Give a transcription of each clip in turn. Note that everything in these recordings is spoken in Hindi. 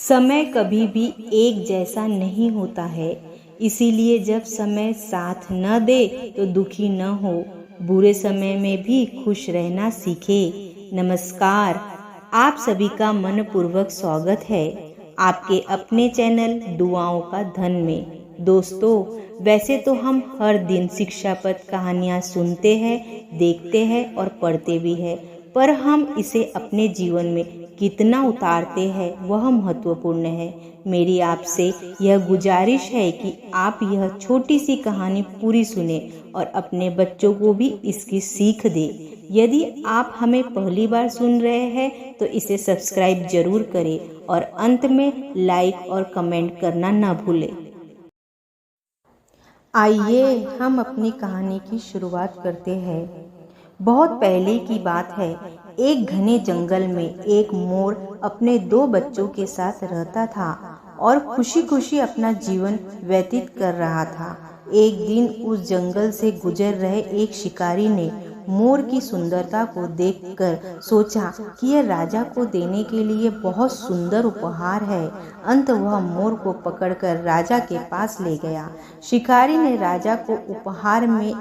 समय कभी भी एक जैसा नहीं होता है, इसीलिए जब समय साथ न दे तो दुखी न हो, बुरे समय में भी खुश रहना सीखे। नमस्कार, आप सभी का मनपूर्वक स्वागत है आपके अपने चैनल दुआओं का धन में। दोस्तों, वैसे तो हम हर दिन शिक्षाप्रद कहानियाँ सुनते हैं, देखते हैं और पढ़ते भी हैं, पर हम इसे अपने जीवन में कितना उतारते हैं वह महत्वपूर्ण है। मेरी आपसे यह गुजारिश है कि आप यह छोटी सी कहानी पूरी सुने और अपने बच्चों को भी इसकी सीख दें। यदि आप हमें पहली बार सुन रहे हैं तो इसे सब्सक्राइब जरूर करें और अंत में लाइक और कमेंट करना न भूलें। आइए हम अपनी कहानी की शुरुआत करते हैं। बहुत पहले की बात है, एक घने जंगल में एक मोर अपने 2 बच्चों के साथ रहता था और खुशी खुशी अपना जीवन व्यतीत कर रहा था। एक दिन उस जंगल से गुजर रहे एक शिकारी ने मोर की सुंदरता को देखकर सोचा कि यह राजा को देने के लिए बहुत सुंदर उपहार है। अंत वह मोर को पकड़कर राजा के पास ले गया। शिकारी ने राजा को उपहार में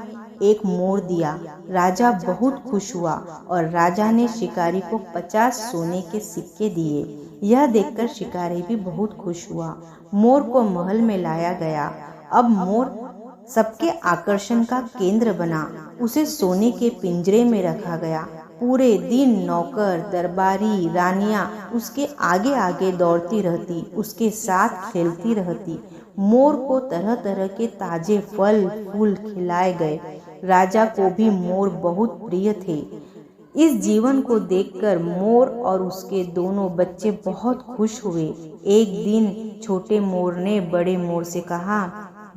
एक मोर दिया। राजा बहुत खुश हुआ और राजा ने शिकारी को 50 सोने के सिक्के दिए। यह देखकर शिकारी भी बहुत खुश हुआ। मोर को महल में लाया गया। अब मोर सबके आकर्षण का केंद्र बना। उसे सोने के पिंजरे में रखा गया। पूरे दिन नौकर, दरबारी, रानियां उसके आगे आगे दौड़ती रहती, उसके साथ खेलती रहती। मोर को तरह तरह के ताजे फल फूल खिलाए गए। राजा को भी मोर बहुत प्रिय थे। इस जीवन को देखकर मोर और उसके दोनों बच्चे बहुत खुश हुए। एक दिन छोटे मोर ने बड़े मोर से कहा,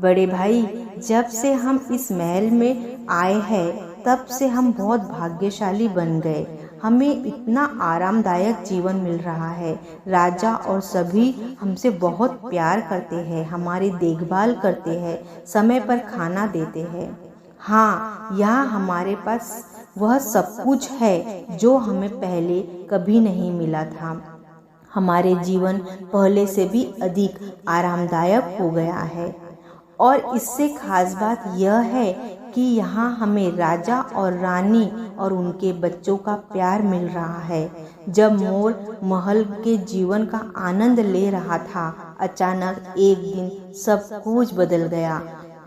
बड़े भाई, जब से हम इस महल में आए हैं तब से हम बहुत भाग्यशाली बन गए। हमें इतना आरामदायक जीवन मिल रहा है। राजा और सभी हमसे बहुत प्यार करते हैं, हमारी देखभाल करते हैं, समय पर खाना देते हैं। हाँ, यहाँ हमारे पास वह सब कुछ है जो हमें पहले कभी नहीं मिला था। हमारे जीवन पहले से भी अधिक आरामदायक हो गया है और इससे खास बात यह है कि यहाँ हमें राजा और रानी और उनके बच्चों का प्यार मिल रहा है। जब मोर महल के जीवन का आनंद ले रहा था, अचानक एक दिन सब कुछ बदल गया।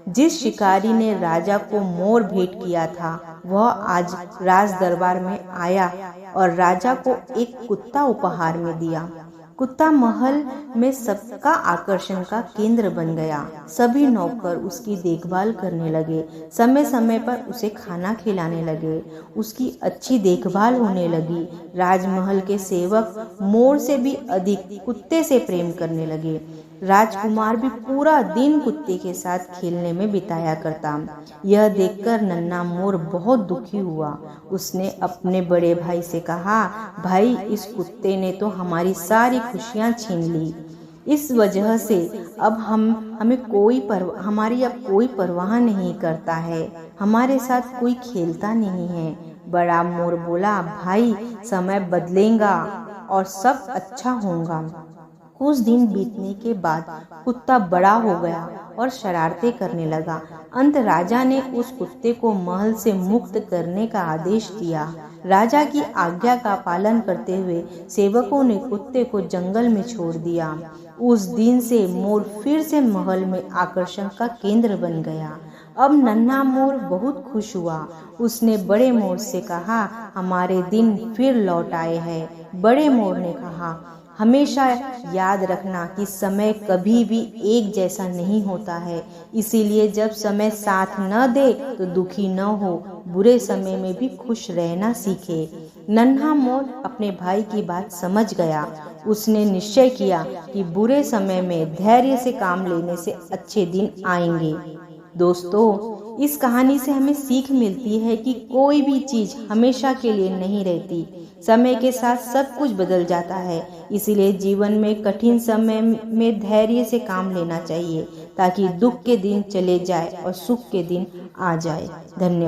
जिस शिकारी ने राजा को मोर भेंट किया था वह आज राज दरबार में आया और राजा को एक कुत्ता उपहार में दिया। कुत्ता महल में सबका आकर्षण का केंद्र बन गया। सभी नौकर उसकी देखभाल करने लगे, समय समय पर उसे खाना खिलाने लगे, उसकी अच्छी देखभाल होने लगी। राजमहल के सेवक मोर से भी अधिक कुत्ते से प्रेम करने लगे। राजकुमार भी पूरा दिन कुत्ते के साथ खेलने में बिताया करता। यह देखकर नन्हा मोर बहुत दुखी हुआ। उसने अपने बड़े भाई से कहा, भाई, इस कुत्ते ने तो हमारी सारी खुशियां छीन ली। इस वजह से अब हमारी अब कोई परवाह नहीं करता है, हमारे साथ कोई खेलता नहीं है। बड़ा मोर बोला, भाई, समय बदलेगा और सब अच्छा होगा। कुछ दिन बीतने के बाद कुत्ता बड़ा हो गया और शरारतें करने लगा। अंत राजा ने उस कुत्ते को महल से मुक्त करने का आदेश दिया। राजा की आज्ञा का पालन करते हुए सेवकों ने कुत्ते को जंगल में छोड़ दिया। उस दिन से मोर फिर से महल में आकर्षण का केंद्र बन गया। अब नन्हा मोर बहुत खुश हुआ। उसने बड़े मोर से कहा, हमारे दिन फिर लौट आए हैं। बड़े मोर ने कहा, हमेशा याद रखना कि समय कभी भी एक जैसा नहीं होता है, इसीलिए जब समय साथ न दे तो दुखी न हो, बुरे समय में भी खुश रहना सीखे। नन्हा मोर अपने भाई की बात समझ गया। उसने निश्चय किया कि बुरे समय में धैर्य से काम लेने से अच्छे दिन आएंगे। दोस्तों, इस कहानी से हमें सीख मिलती है कि कोई भी चीज हमेशा के लिए नहीं रहती। समय के साथ सब कुछ बदल जाता है, इसीलिए जीवन में कठिन समय में धैर्य से काम लेना चाहिए ताकि दुख के दिन चले जाए और सुख के दिन आ जाए। धन्यवाद।